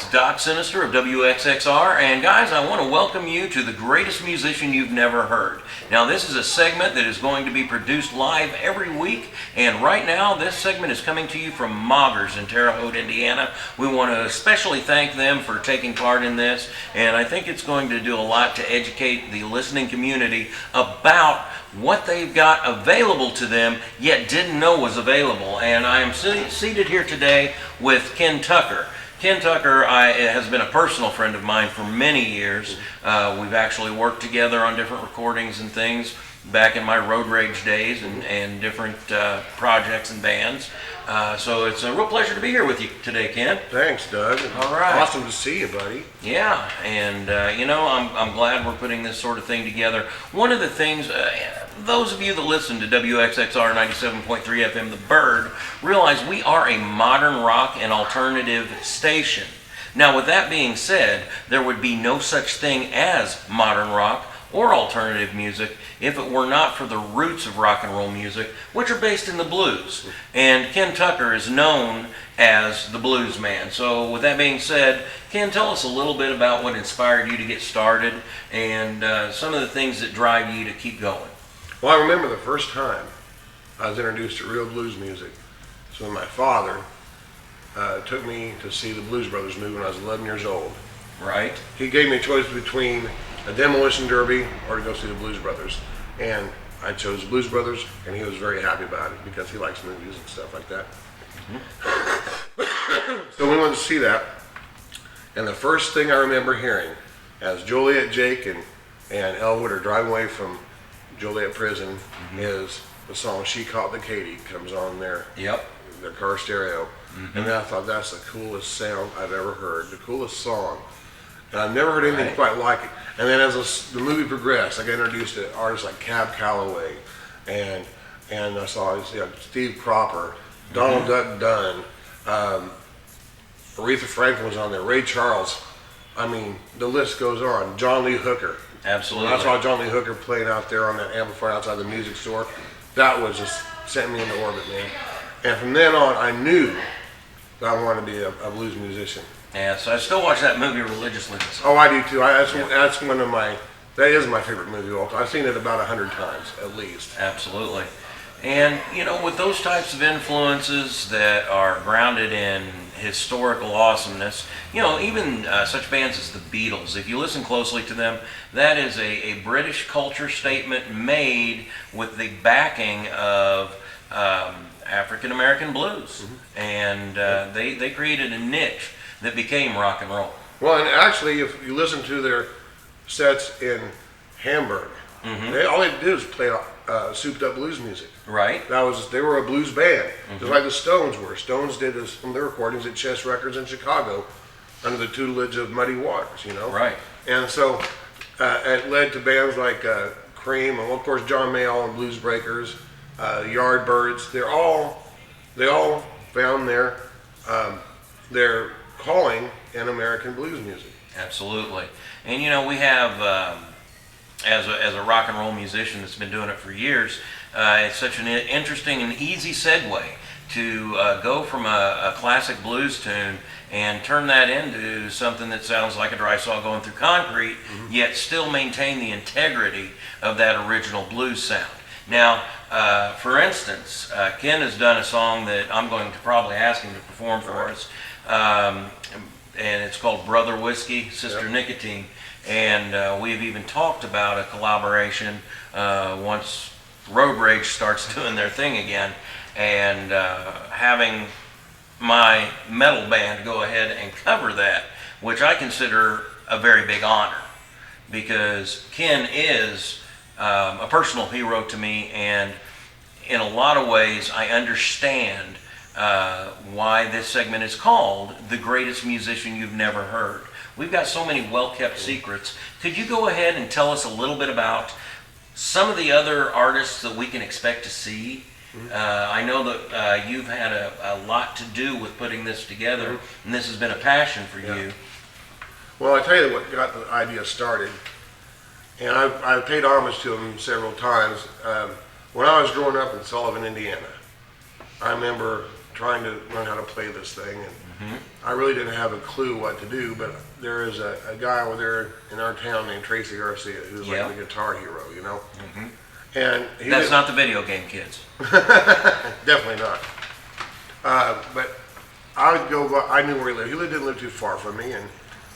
It's Doc Sinister of WXXR, and guys, I want to welcome you to the greatest musician you've never heard. Now, this is a segment that is going to be produced live every week, and right now, this segment is coming to you from Moggers in Terre Haute, Indiana. We want to especially thank them for taking part in this, and I think it's going to do a lot to educate the listening community about what they've got available to them, yet didn't know was available. And I am seated here today with Ken Tucker. Ken Tucker has been a personal friend of mine for many years. We've actually worked together on different recordings and things back in my road rage days and different projects and bands. So it's a real pleasure to be here with you today, Ken. Thanks, Doug. All right. Awesome to see you, buddy. Yeah, and I'm glad we're putting this sort of thing together. One of the things, those of you that listen to WXXR 97.3 FM, The Bird, realize we are a modern rock and alternative station. Now, with that being said, there would be no such thing as modern rock or alternative music if it were not for the roots of rock and roll music, which are based in the blues. And Ken Tucker is known as the blues man. So with that being said, Ken, tell us a little bit about what inspired you to get started and some of the things that drive you to keep going. Well, I remember the first time I was introduced to real blues music. So my father took me to see the Blues Brothers movie when I was 11 years old. Right. He gave me a choice between a Demolition Derby or to go see the Blues Brothers. And I chose the Blues Brothers, and he was very happy about it because he likes movies and stuff like that. Mm-hmm. So we went to see that. And the first thing I remember hearing as Joliet Jake and Elwood are driving away from Joliet prison is the song She Caught the Katy comes on there. Yep. Their car stereo. Mm-hmm. And I thought that's the coolest sound I've ever heard, the coolest song. And I've never heard anything quite like it. And then as the movie progressed, I got introduced to artists like Cab Calloway, and I saw Steve Cropper, Donald Duck Dunn, Aretha Franklin was on there, Ray Charles. I mean, the list goes on. John Lee Hooker. Absolutely. When I saw John Lee Hooker playing out there on that amplifier outside the music store, that was just sent me into orbit, man. And from then on, I knew that I wanted to be a blues musician. Yeah, so I still watch that movie religiously. Oh, I do too. That's one of that is my favorite movie. I've seen it about 100 times at least. Absolutely. And, with those types of influences that are grounded in historical awesomeness, even such bands as the Beatles, if you listen closely to them, that is a British culture statement made with the backing of African American blues. Mm-hmm. And they created a niche that became rock and roll. Well, and actually, if you listen to their sets in Hamburg, mm-hmm. All they did was play souped up blues music. Right. They were a blues band, mm-hmm. just like the Stones were. Stones did some of their recordings at Chess Records in Chicago under the tutelage of Muddy Waters, Right. And so it led to bands like Cream, and of course John Mayall and Blues Breakers, Yardbirds. They all found their calling in American blues music. Absolutely. And we have as a rock and roll musician that's been doing it for years, it's such an interesting and easy segue to go from a classic blues tune and turn that into something that sounds like a dry saw going through concrete, mm-hmm. yet still maintain the integrity of that original blues sound. Now, for instance, Ken has done a song that I'm going to probably ask him to perform for us, and it's called Brother Whiskey, Sister Nicotine, and we've even talked about a collaboration once Road Rage starts doing their thing again, and having my metal band go ahead and cover that, which I consider a very big honor, because Ken is a personal hero to me, and in a lot of ways I understand why this segment is called The Greatest Musician You've Never Heard. We've got so many well-kept secrets. Could you go ahead and tell us a little bit about some of the other artists that we can expect to see? I know that you've had a lot to do with putting this together, and this has been a passion for you. Well, I tell you what got the idea started, and I've paid homage to him several times. When I was growing up in Sullivan, Indiana, I remember trying to learn how to play this thing, and I really didn't have a clue what to do, but there is a guy over there in our town named Tracy Garcia who's Yeah. like the guitar hero, you know. And he That's not the video game kids. definitely not. But I would go. I knew where he lived. Didn't live too far from me, and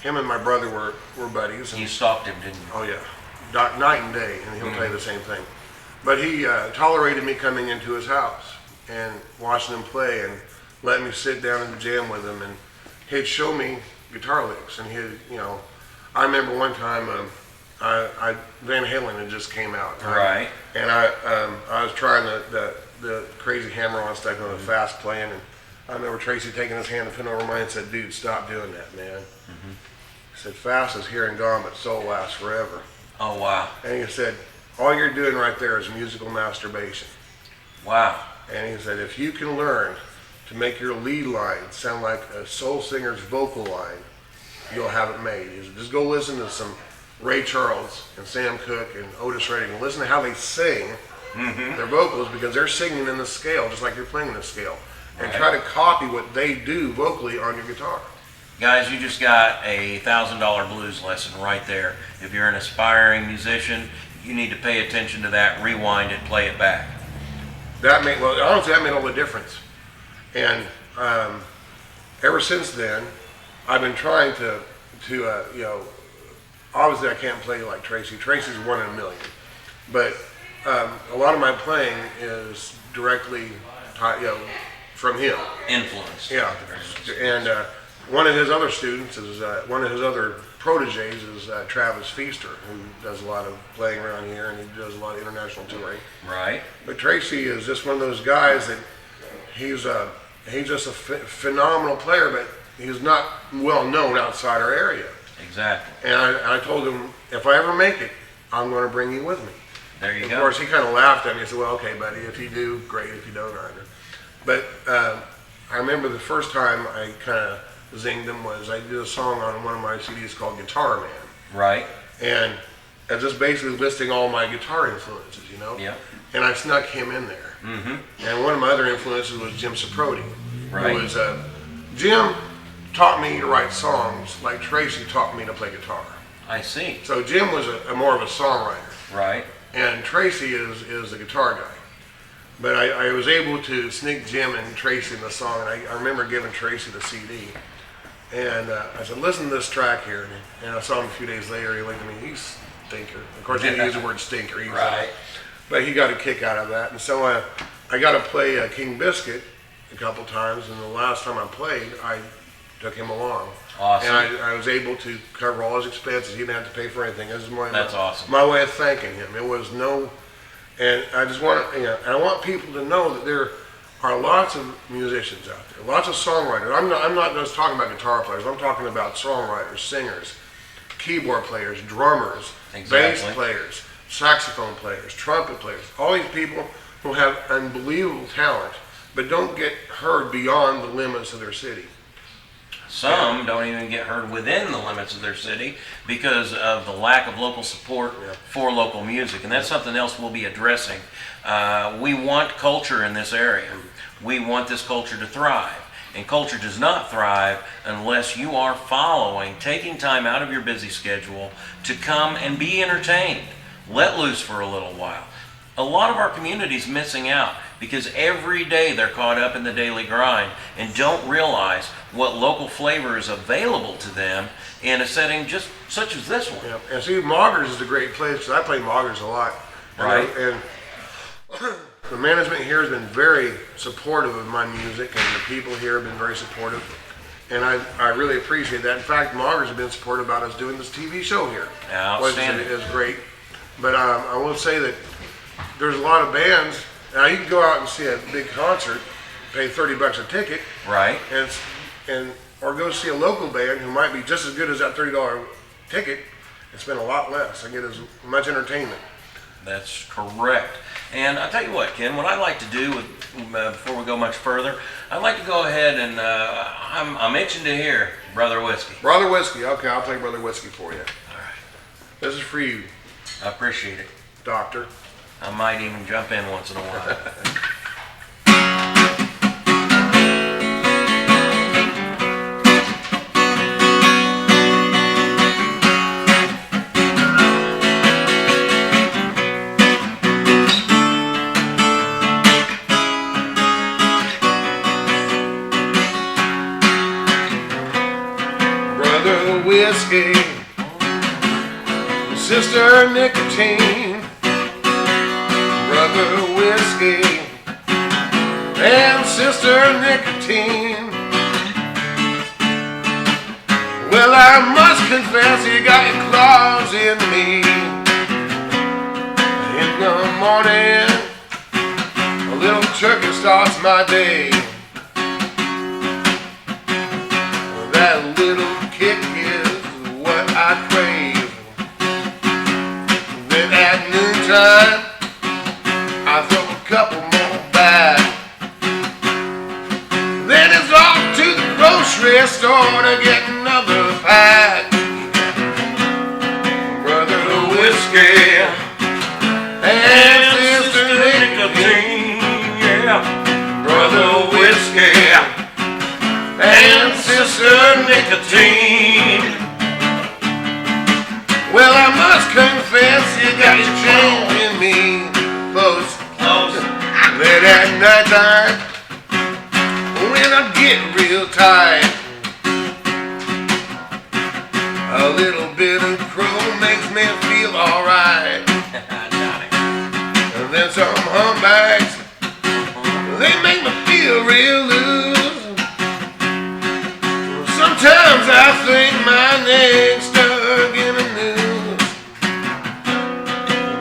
him and my brother were buddies. And, You stalked him, didn't you? oh yeah, night and day, and he'll tell you the same thing. But he tolerated me coming into his house and watching him play, and let me sit down and jam with him, and he'd show me guitar licks, and I remember one time Van Halen had just came out, Right. And I was trying the crazy hammer-on stuff on the fast playing, and I remember Tracy taking his hand and putting it over mine and said, "Dude, stop doing that, man." He said, "Fast is here and gone, but soul lasts forever." Oh, wow. And he said, "All you're doing right there is musical masturbation." Wow. And he said, "If you can learn to make your lead line sound like a soul singer's vocal line, you'll have it made." He said, "Just go listen to some Ray Charles and Sam Cooke and Otis Redding and listen to how they sing their vocals, because they're singing in the scale just like you're playing the scale. And try to copy what they do vocally on your guitar." Guys, you just got a $1,000 blues lesson right there. If you're an aspiring musician, you need to pay attention to that, rewind it, play it back. Honestly, that made all the difference. And ever since then, I've been trying to obviously I can't play like Tracy. Tracy's one in a million. But a lot of my playing is directly, from him. Influence. Yeah. And one of his other students is, one of his other proteges is Travis Feaster, who does a lot of playing around here, and he does a lot of international touring. Right. But Tracy is just one of those guys that he's just a phenomenal player, but he's not well known outside our area. Exactly. And I told him, if I ever make it, I'm going to bring you with me. There you Of go. course, he kind of laughed at me and said, "Well, okay, buddy, if you do, great. If you don't, either." But I remember the first time I kind of zinged him was I did a song on one of my CDs called Guitar Man. Right. And I just basically listing all my guitar influences, Yeah. And I snuck him in there. And one of my other influences was Jim Ciprodi. Right. Who was, Jim taught me to write songs like Tracy taught me to play guitar. I see. So Jim was a more of a songwriter, Right. and Tracy is the guitar guy. But I was able to sneak Jim and Tracy in the song, and I remember giving Tracy the CD. And I said, "Listen to this track here." And I saw him a few days later. He looked at me, "He's stinker." Of course, he didn't use the word stinker. Right. But he got a kick out of that. And so I got to play King Biscuit a couple times. And the last time I played, I took him along. Awesome. And I was able to cover all his expenses. He didn't have to pay for anything. This is That's awesome. my way of thanking him. It was no, and I just want and I want people to know that there are lots of musicians out there, lots of songwriters. I'm not just talking about guitar players. I'm talking about songwriters, singers, keyboard players, drummers, bass players, saxophone players, trumpet players. All these people who have unbelievable talent, but don't get heard beyond the limits of their city. Some don't even get heard within the limits of their city because of the lack of local support for local music. And that's something else we'll be addressing. We want culture in this area. We want this culture to thrive. And culture does not thrive unless you are taking time out of your busy schedule to come and be entertained. Let loose for a little while. A lot of our community's missing out because every day they're caught up in the daily grind and don't realize what local flavor is available to them in a setting just such as this one. Yeah, and see, Moggers is a great place because I play Moggers a lot. Right. And the management here has been very supportive of my music, and the people here have been very supportive. And I really appreciate that. In fact, Moggers have been supportive about us doing this TV show here. Outstanding. Which is great. But I will say that there's a lot of bands. Now you can go out and see a big concert, pay $30 a ticket, Right. or go see a local band who might be just as good as that $30 ticket and spend a lot less and get as much entertainment. That's correct. And I'll tell you what, Ken, what I like to do before we go much further, I'd like to go ahead and I'm itching to hear Brother Whiskey. Brother Whiskey. Okay, I'll play Brother Whiskey for you. All right. This is for you, I appreciate it. Doctor. I might even jump in once in a while. brother whiskey, sister nicotine, brother whiskey, and sister nicotine. Well, I must confess you got your claws in me. In the morning, a little turkey starts my day. That little kick is what I crave. Then at noontime, I throw a couple more back. Then it's off to the grocery store to get another pack. Brother whiskey and sister nicotine, yeah. Brother whiskey and sister nicotine. Well, I must confess you got your change in me. Close, close. Late at night time, when I get real tired, a little bit of crow makes me feel alright. And then some humbags, they make me feel real loose. Sometimes I think my neck's stuck in a noose.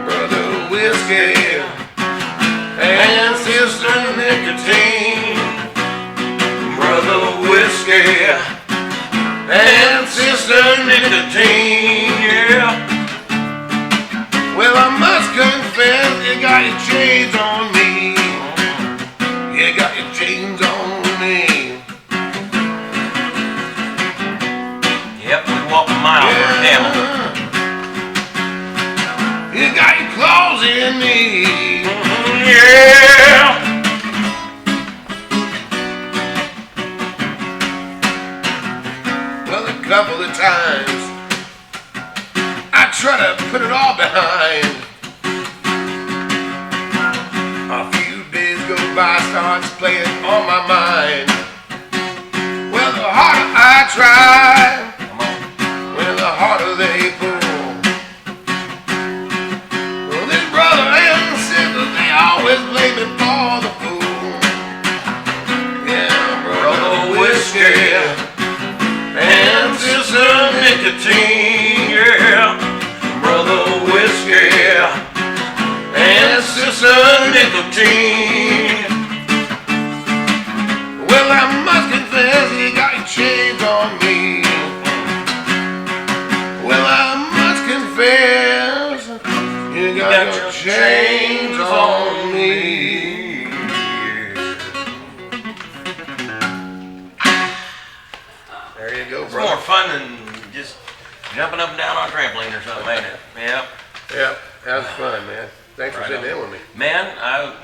Brother whiskey and sister nicotine. Brother whiskey and sister nicotine, yeah. Well, I must confess, you got your chains on me. You got your chains on me. Yep, we walk a mile for a camel. You got your claws in me. Yeah. Well, a couple of times I try to put it all behind. A few days go by, starts playing on my mind. Well, the harder I try, well, the harder they pull. Well, this brother and sister, they always blame me for the fool. Yeah, brother whiskey and sister nicotine, yeah. Brother whiskey and sister nicotine. Well, I must confess you got your chains on me. Well, I must confess you got your chains on me. There you go, It's brother. more fun than just jumping up and down on a trampoline or something, ain't it? Yep. Yeah, that was fun, man. Thanks for sitting in with me. Man, I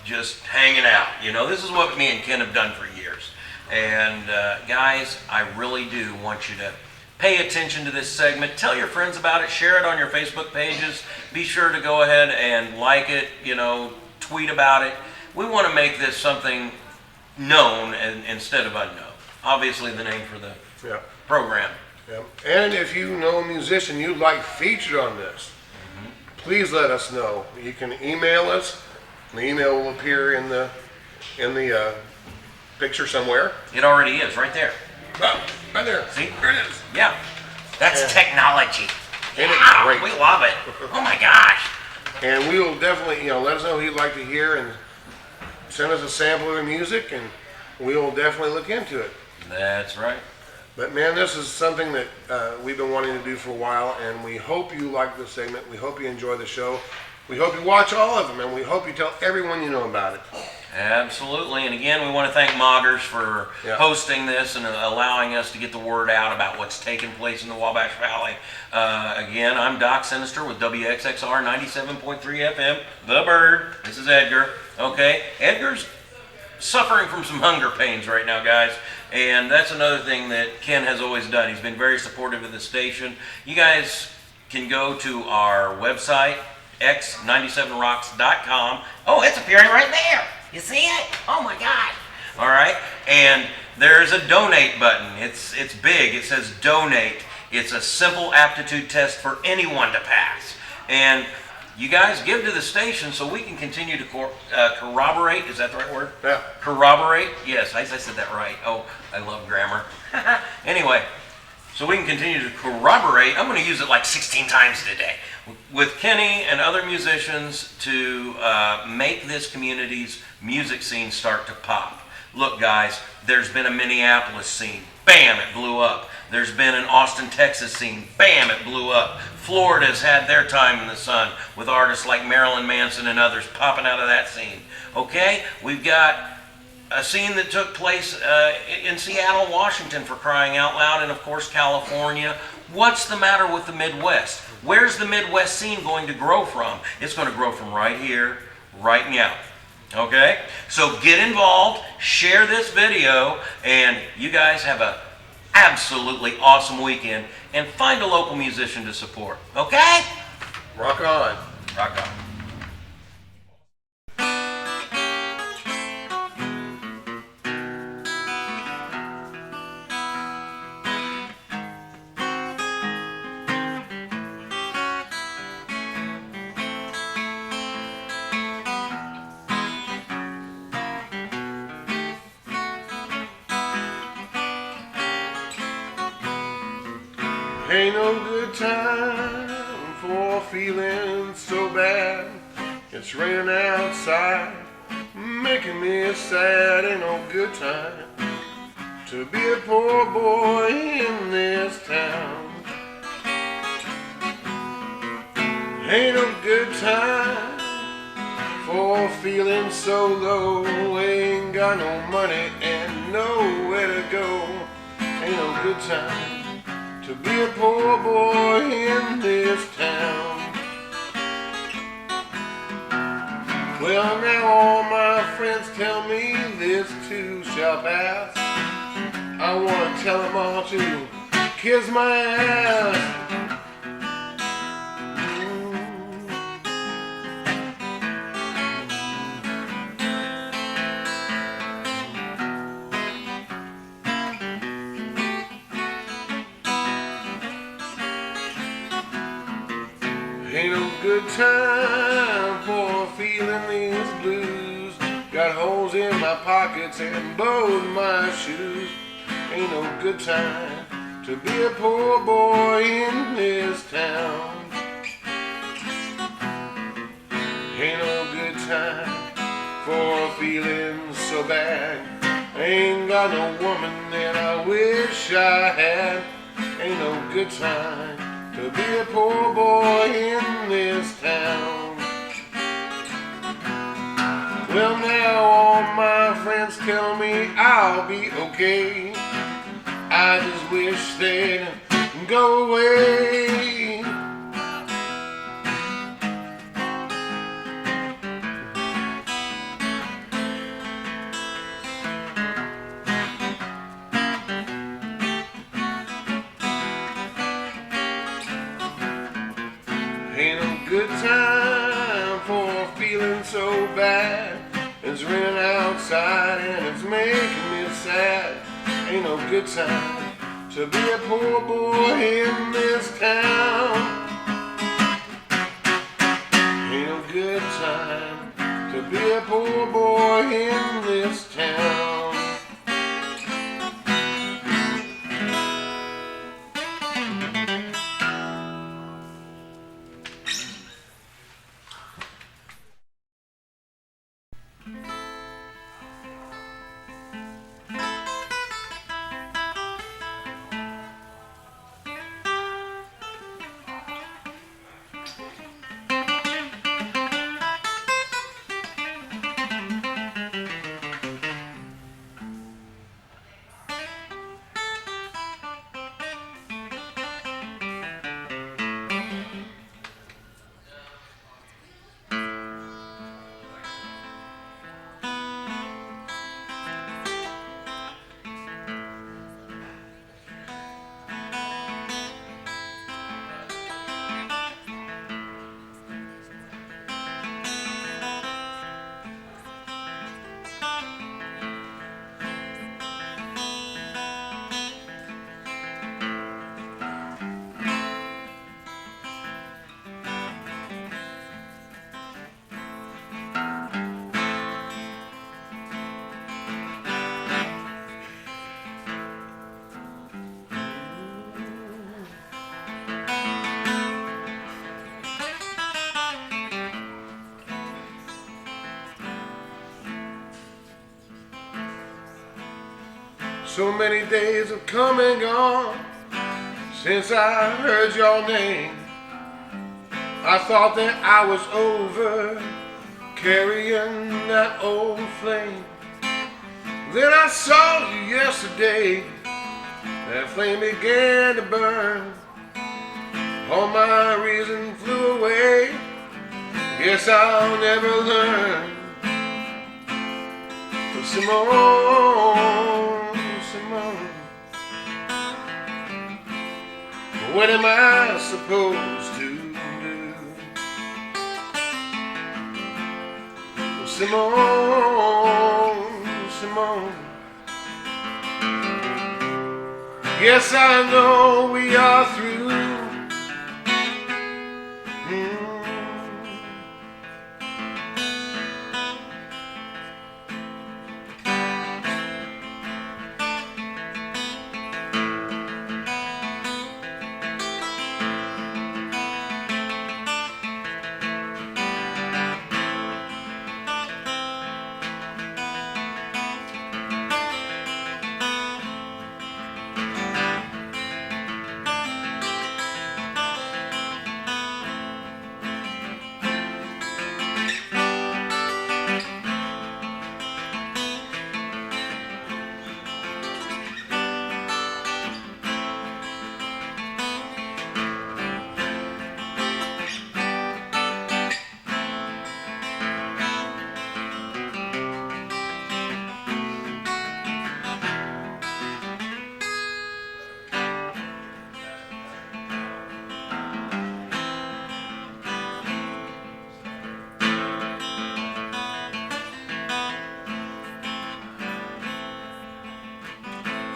just hanging out. You know, this is what me and Ken have done for years. And guys, I really do want you to pay attention to this segment. Tell your friends about it. Share it on your Facebook pages. Be sure to go ahead and like it, you know, tweet about it. We want to make this something known instead of unknown. Obviously the name for the Yeah. program. Yeah. And if you know a musician you'd like featured on this, please let us know. You can email us. The email will appear in the picture somewhere. It already is right there. Oh, right there. See? There it is. Yeah. That's technology. Ain't it Yeah, great? we love it. Oh my gosh. And we will definitely, let us know who you'd like to hear and send us a sample of the music, and we will definitely look into it. That's right. But man, this is something that we've been wanting to do for a while, and we hope you like this segment. We hope you enjoy the show. We hope you watch all of them, and we hope you tell everyone you know about it. Absolutely. And again, we want to thank Moggers for Yeah. hosting this and allowing us to get the word out about what's taking place in the Wabash Valley. Again, I'm Doc Sinister with WXXR 97.3 FM, The Bird. This is Edgar. Okay, Edgar's suffering from some hunger pains right now, guys. And that's another thing that Ken has always done. He's been very supportive of the station. You guys can go to our website, x97rocks.com. Oh, it's appearing right there. You see it? Oh my God. All right. And there's a donate button. It's big. It says donate. It's a simple aptitude test for anyone to pass. And you guys give to the station so we can continue to corroborate. Is that the right word? Yeah. Corroborate? Yes, I said that right. Oh, I love grammar. Anyway, so we can continue to corroborate. I'm going to use it like 16 times today with Kenny and other musicians to make this community's music scene start to pop. Look, guys, there's been a Minneapolis scene. Bam, it blew up. There's been an Austin, Texas scene. Bam, it blew up. Florida's had their time in the sun with artists like Marilyn Manson and others popping out of that scene. Okay? We've got a scene that took place in Seattle, Washington, for crying out loud, and of course California. What's the matter with the Midwest? Where's the Midwest scene going to grow from? It's going to grow from right here, right now. Okay? So get involved, share this video, and you guys have a absolutely awesome weekend, and find a local musician to support. Okay? Rock on. Rock on. Ain't no good time for feeling so bad. It's raining outside, making me sad. Ain't no good time to be a poor boy in this town. Ain't no good time for feeling so low. Ain't got no money and nowhere to go. Ain't no good time to be a poor boy in this town. Well, now all my friends tell me this too shall pass. I want to tell them all to kiss my ass. Ain't no good time for feeling these blues. Got holes in my pockets and both my shoes. Ain't no good time to be a poor boy in this town. Ain't no good time for feeling so bad. Ain't got no woman that I wish I had. Ain't no good time to be a poor boy in this town. Well, now all my friends tell me I'll be okay. I just wish they'd go away. Ain't no good time for feeling so bad. It's raining outside and it's making me sad. Ain't no good time to be a poor boy in this town. Ain't no good time to be a poor boy in this town. So many days have come and gone since I heard your name. I thought that I was over carrying that old flame. Then I saw you yesterday. That flame began to burn. All my reason flew away. Guess I'll never learn. Simone, Simone, what am I supposed to do? Simone, Simone, yes, I know we are through.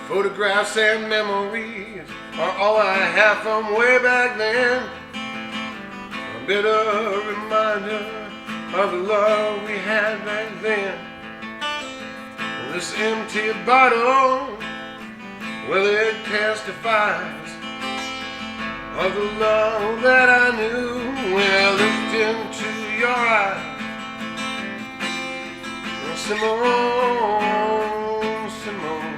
Photographs and memories are all I have from way back then. A bitter reminder of the love we had back then. This empty bottle, well, it testifies of the love that I knew when I looked into your eyes. Simone, Simone,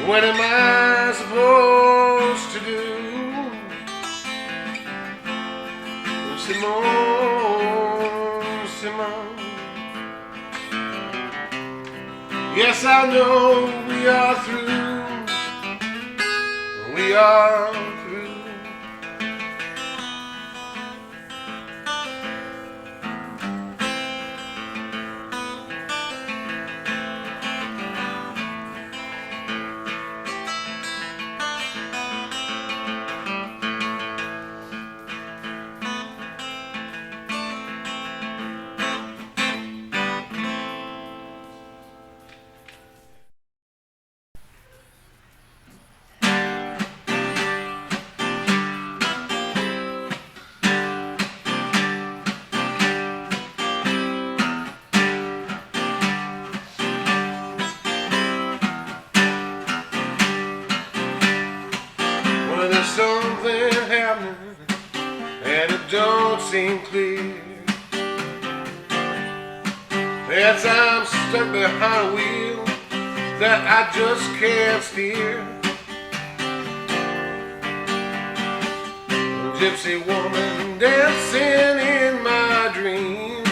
what am I supposed to do? Simone, Simone, yes, I know we are through. We are through. There's something happening and it don't seem clear. Yes, I'm stuck behind a wheel that I just can't steer. A gypsy woman dancing in my dreams,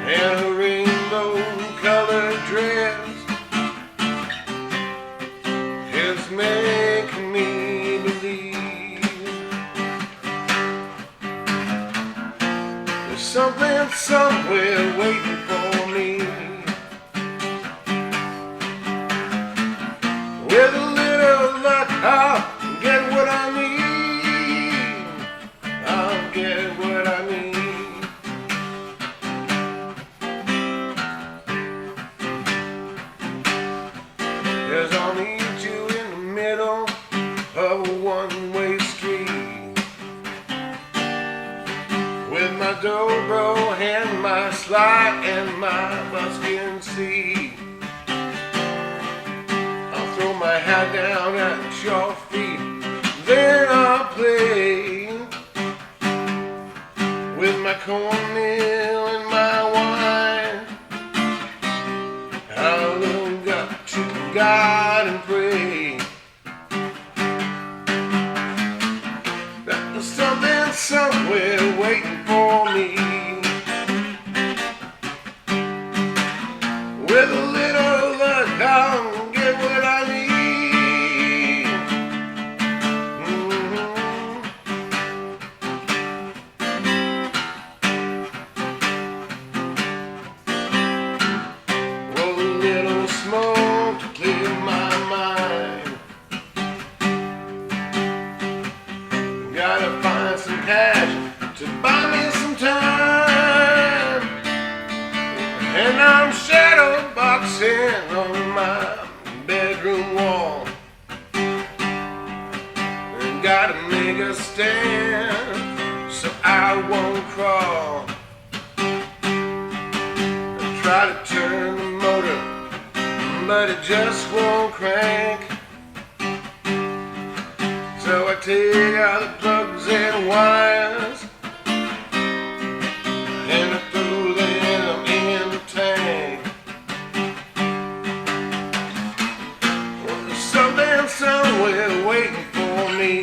and her rainbow-colored dress is making me believe there's something somewhere waiting for me. With a little luck, I'll get what I need. I'll get what I need. There's only you in the middle of a one-way street, with my dobro and my slide and my buskin seat. I'll throw my hat down at your feet, then I'll play with my cornmeal and my wine. God and pray that there's something somewhere waiting for me. With a little luck, I'll get what I need. Roll a little smoke to clear my mind. Gotta find some cash to buy me some time. And I'm shadow boxing on my bedroom wall. And gotta make a stand so I won't crawl. I try to turn the motor, but it just won't crank. So I take out the plugs and wires and I throw them in the tank. Well, there's something somewhere waiting for me.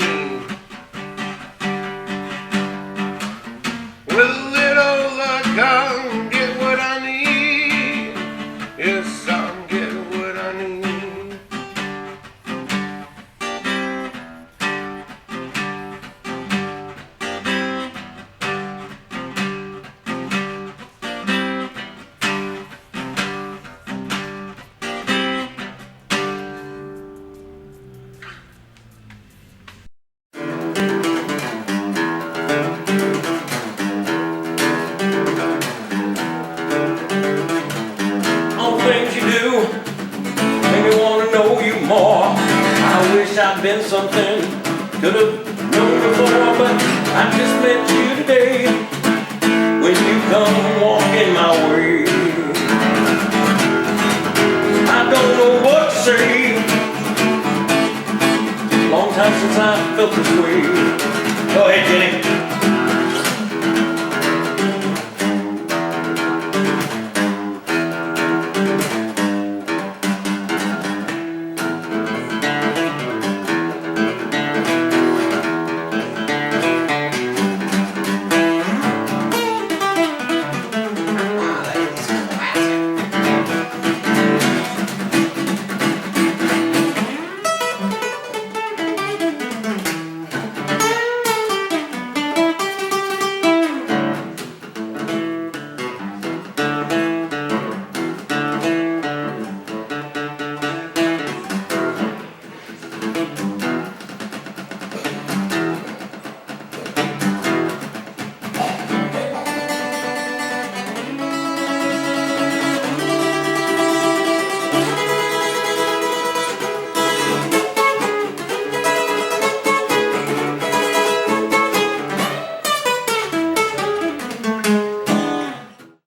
With a little luck, I'll get what I need. Yes, I'll get what I need. All the things you do make me want to know you more. I wish I'd been something could have known before, but I just met you today when you come walking my way. I don't know what to say. Long time since I felt this way. Go ahead, Jenny.